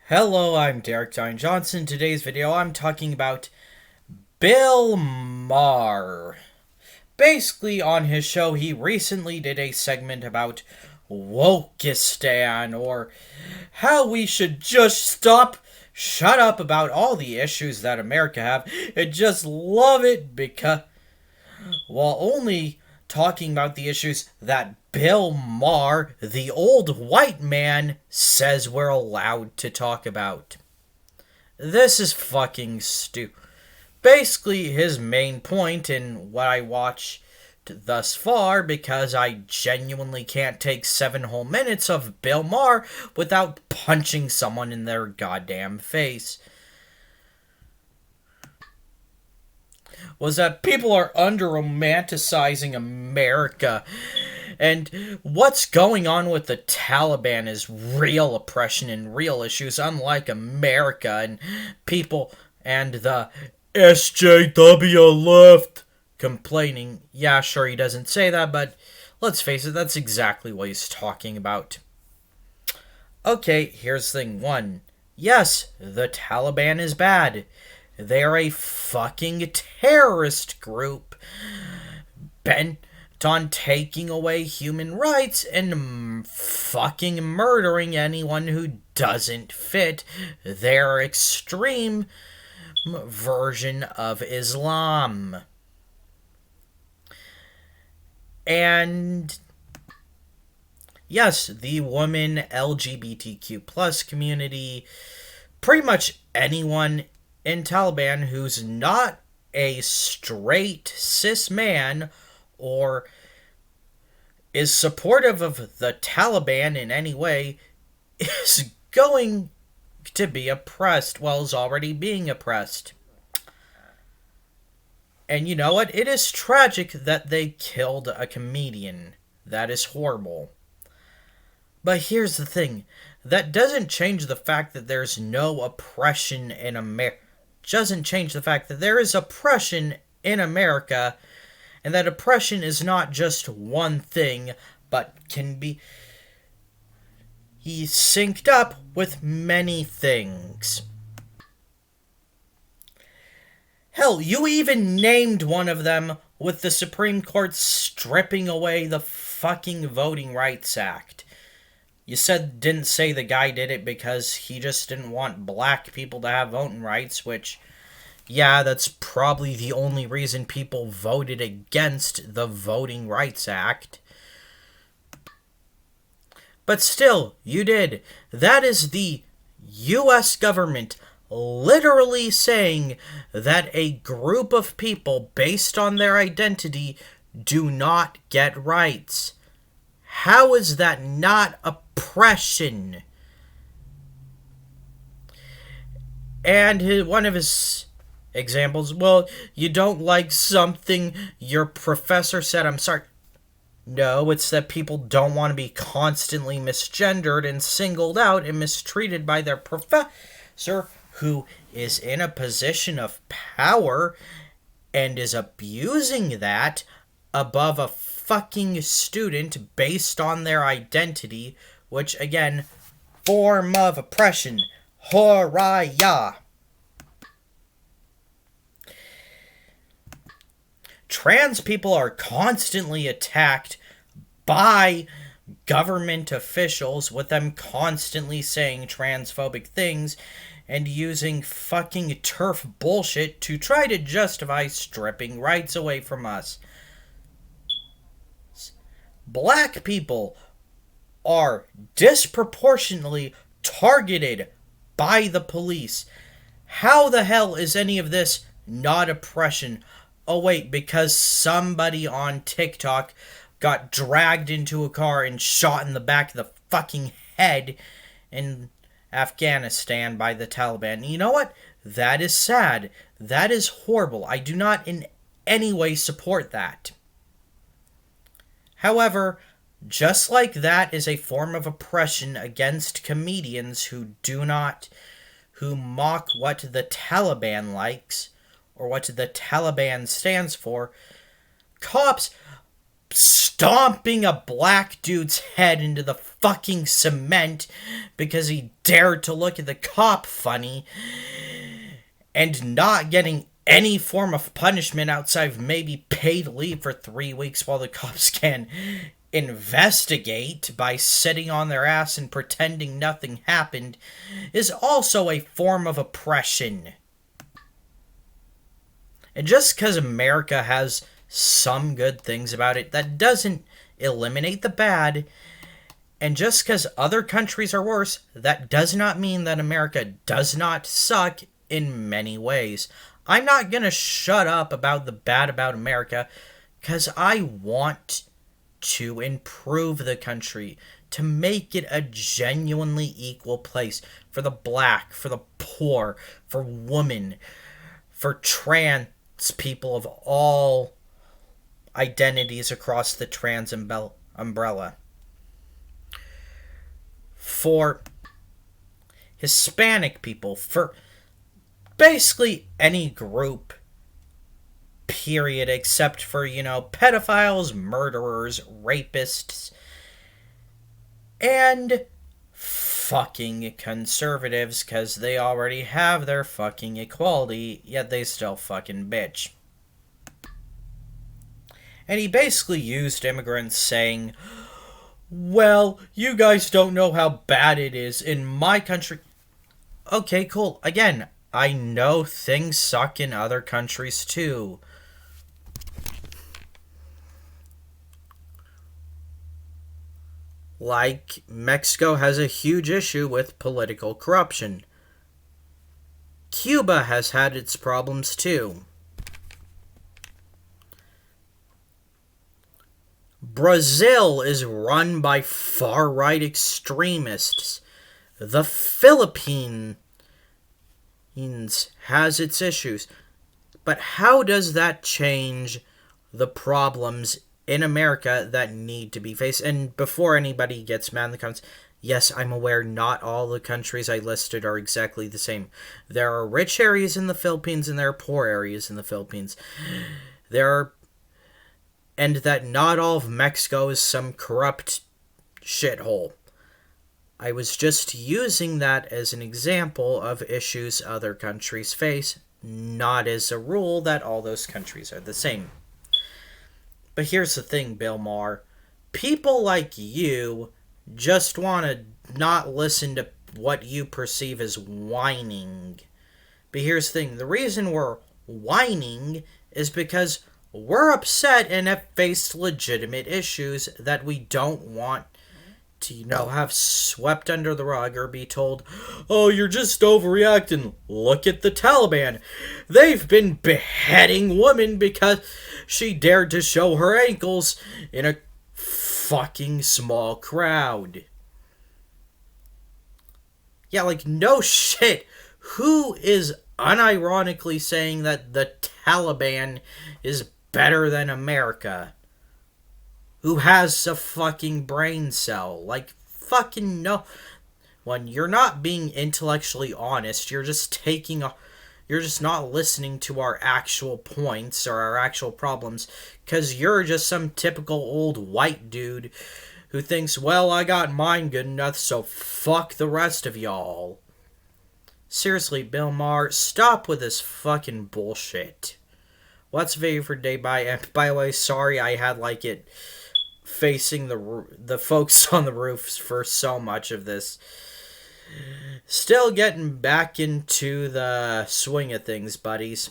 Hello, I'm Derek John Johnson. Today's video I'm talking about Bill Maher. Basically, on his show, he recently did a segment about wokeistan, or how we should just shut up about all the issues that America have and just love it because, while only talking about the issues that Bill Maher, the old white man, says we're allowed to talk about. This is fucking stupid. Basically, his main point in what I watched thus far, because I genuinely can't take 7 whole minutes of Bill Maher without punching someone in their goddamn face, was that people are under romanticizing America. And what's going on with the Taliban is real oppression and real issues, unlike America and people and the SJW left complaining. Yeah, sure, he doesn't say that, but let's face it, that's exactly what he's talking about. Okay, here's thing one. Yes, the Taliban is bad. They're a fucking terrorist group bent on taking away human rights and fucking murdering anyone who doesn't fit their extreme version of Islam. And yes, the women LGBTQ plus community, pretty much anyone in Taliban who's not a straight cis man or is supportive of the Taliban in any way is going to be oppressed, well, is already being oppressed. And you know what? It is tragic that they killed a comedian. That is horrible. But here's the thing. That doesn't change the fact that there's no oppression in America. Doesn't change the fact that there is oppression in America, and that oppression is not just one thing, but can be synced up with many things. Hell, you even named one of them with the Supreme Court stripping away the fucking Voting Rights Act. You didn't say the guy did it because he just didn't want black people to have voting rights, which, yeah, that's probably the only reason people voted against the Voting Rights Act. But still, you did. That is the U.S. government literally saying that a group of people based on their identity do not get rights. How is that not oppression? And one of his examples, well, you don't like something your professor said. I'm sorry. No, it's that people don't want to be constantly misgendered and singled out and mistreated by their professor who is in a position of power and is abusing that above a fucking student based on their identity, which, again, form of oppression. Horaya. Trans people are constantly attacked by government officials, with them constantly saying transphobic things and using fucking turf bullshit to try to justify stripping rights away from us. Black people are disproportionately targeted by the police. How the hell is any of this not oppression? Oh wait, because somebody on TikTok got dragged into a car and shot in the back of the fucking head in Afghanistan by the Taliban. You know what? That is sad. That is horrible. I do not in any way support that. However, just like that is a form of oppression against comedians who mock what the Taliban likes, or what the Taliban stands for, cops stomping a black dude's head into the fucking cement because he dared to look at the cop funny, and not getting any form of punishment outside of maybe paid leave for 3 weeks while the cops can investigate by sitting on their ass and pretending nothing happened, is also a form of oppression. And just because America has some good things about it, that doesn't eliminate the bad. And just because other countries are worse, that does not mean that America does not suck in many ways. I'm not going to shut up about the bad about America because I want to improve the country, to make it a genuinely equal place for the black, for the poor, for women, for trans people of all identities across the trans umbrella, for Hispanic people, for basically any group, period, except for, pedophiles, murderers, rapists, and fucking conservatives, because they already have their fucking equality, yet they still fucking bitch. And he basically used immigrants saying, well, you guys don't know how bad it is in my country. Okay, cool. Again, I know things suck in other countries too. Like, Mexico has a huge issue with political corruption. Cuba has had its problems too. Brazil is run by far-right extremists. The Philippines has its issues. But how does that change the problems in America that need to be faced? And before anybody gets mad in the comments, yes, I'm aware not all the countries I listed are exactly the same. There are rich areas in the Philippines and there are poor areas in the Philippines. And that not all of Mexico is some corrupt shithole. I was just using that as an example of issues other countries face, not as a rule that all those countries are the same. But here's the thing, Bill Maher. People like you just want to not listen to what you perceive as whining. But here's the thing. The reason we're whining is because we're upset and have faced legitimate issues that we don't want to, have swept under the rug or be told, oh, you're just overreacting. Look at the Taliban. They've been beheading women because she dared to show her ankles in a fucking small crowd. Yeah, no shit. Who is unironically saying that the Taliban is better than America? Who has a fucking brain cell? Fucking no. When you're not being intellectually honest, you're just not listening to our actual points or our actual problems, because you're just some typical old white dude who thinks, well, I got mine good enough, so fuck the rest of y'all. Seriously, Bill Maher, stop with this fucking bullshit. What's the video for today? By the way, sorry I had it facing the folks on the roofs for so much of this. Still getting back into the swing of things, buddies.